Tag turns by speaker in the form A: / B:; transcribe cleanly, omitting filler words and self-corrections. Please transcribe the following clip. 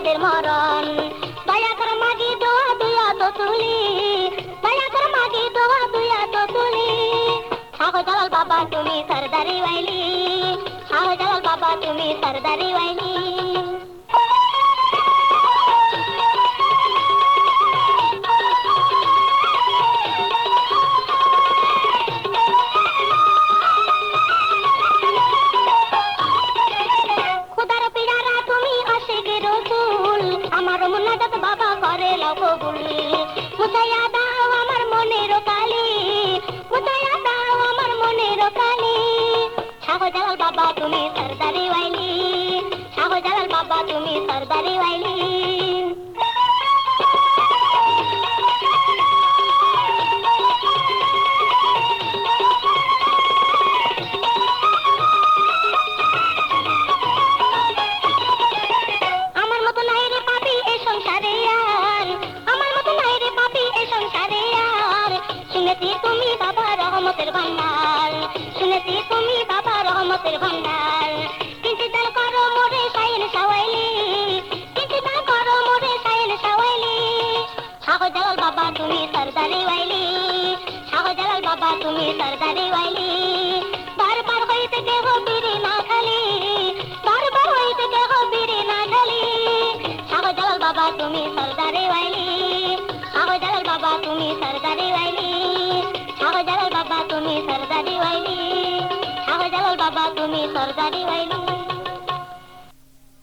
A: আমাদের মরণ। দয়া করে মাগি দোয়া দুয়া তো তুলি, দয়া করে মাগি দোয়া দুয়া তো তুলি। শাহজালাল বাবা তুমি সরদারি ওয়াইলি, শাহজালাল বাবা তুমি সরদারি ওয়াইলি। বাবা করে কবুল, মুছাইয়া দাও আমার মনের কালি, মুছাইয়া দাও আমার মনের কালি। শাহজালাল বাবা তুমি সরদারি ওয়াইলি, শাহজালাল বাবা তুমি সরদারি ওয়াইলি। তুমি বাবা রহমতের ভান্ডার, শুনেছি তুমি বাবা রহমতের ভান্ডার। কিন্তু দান করো মোরে সাইন সাওয়াইলি, কিন্তু দান করো মোরে সাইন সাওয়াইলি। শাহজালাল বাবা তুমি সরদারি ওয়াইলি, শাহজালাল বাবা তুমি সরদারি ওয়াইলি। বারবার হইতে কেহ বিড়ি না খালি, বারবার হইতে কেহ বিড়ি না খালি। শাহজালাল বাবা তুমি সরদারি ওয়াইলি, শাহজালাল বাবা তুমি সরদারি ওয়াইলি। শাহজালাল বাবা তুমি সরদারি ওয়াইলি, শাহজালাল বাবা তুমি সরদারি ওয়াইলি।